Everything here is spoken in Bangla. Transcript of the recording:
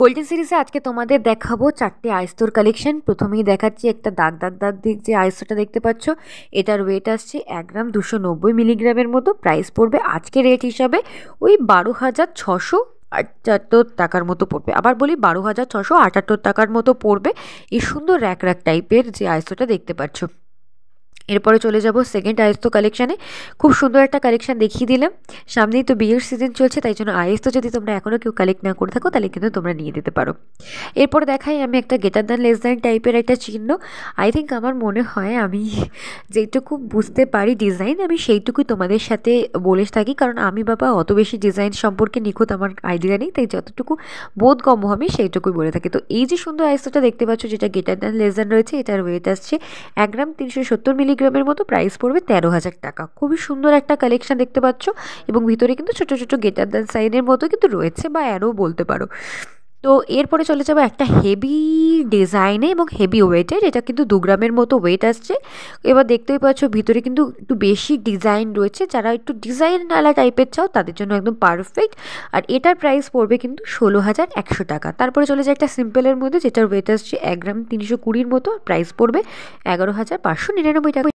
গোল্ডেন সিরিজে আজকে তোমাদের দেখাবো 4টে আইস্তোর কালেকশন। প্রথমেই দেখাচ্ছি একটা দাগ দাগ দাগ দিক যে আইস্তোটা দেখতে পাচ্ছ, এটার ওয়েট আসছে 1 গ্রাম 290 মিলিগ্রামের মতো। প্রাইস পড়বে আজকে রেট হিসাবে ওই 12,678 টাকার মতো পড়বে। আবার বলি 12,678 টাকার মতো পড়বে এই সুন্দর র্যাক র্যাক টাইপের যে আইস্তোটা দেখতে পাচ্ছ। এরপরে চলে যাব সেকেন্ড আইস্তো কালেকশানে। খুব সুন্দর একটা কালেকশান দেখিয়ে দিলাম। সামনেই তো বিয়ের সিজন চলছে, তাই জন্য আইস্তো যদি তোমরা এখনও কেউ কালেক্ট না করে থাকো তাহলে কিন্তু তোমরা নিয়ে দিতে পারো। এরপরে দেখাই আমি একটা গ্রেটার দ্যান লেস দ্যান টাইপের একটা চিহ্ন। আই থিঙ্ক আমার মনে হয় আমি যেটুকু বুঝতে পারি ডিজাইন আমি সেইটুকুই তোমাদের সাথে বলে থাকি, কারণ আমি বাবা অত বেশি ডিজাইন সম্পর্কে নিখুঁত আমার আইডিয়া নেই, তাই যতটুকু বোধগম্য আমি সেইটুকুই বলে থাকি। তো এই যে সুন্দর আইস্তোটা দেখতে পাচ্ছ যেটা গ্রেটার দ্যান লেস দ্যান রয়েছে, এটার ওয়েট আসছে 1 গ্রাম 370 মিলিগ্রামের মতো। প্রাইস পড়বে 13,000 টাকা। খুবই সুন্দর একটা কালেকশন দেখতে পাচ্ছ, এবং ভিতরে কিন্তু ছোট ছোট গ্রেটার দ্যান সাইনের মতো কিন্তু রয়েছে, বা অ্যারো বলতে পারো। তো এরপরে চলে যাবো একটা হেভি ডিজাইনে এবং হেভি ওয়েটের, এটা কিন্তু 2 গ্রামের মতো ওয়েট আসছে। এবার দেখতেই পাচ্ছ ভিতরে কিন্তু একটু বেশি ডিজাইন রয়েছে, যারা একটু ডিজাইনওয়ালা টাইপের চাও তাদের জন্য একদম পারফেক্ট। আর এটার প্রাইস পড়বে কিন্তু 16,100 টাকা। তারপরে চলে যায় একটা সিম্পলের মধ্যে, যেটার ওয়েট আসছে 1 গ্রাম 320 মতো, প্রাইস পড়বে 11,599 টাকা।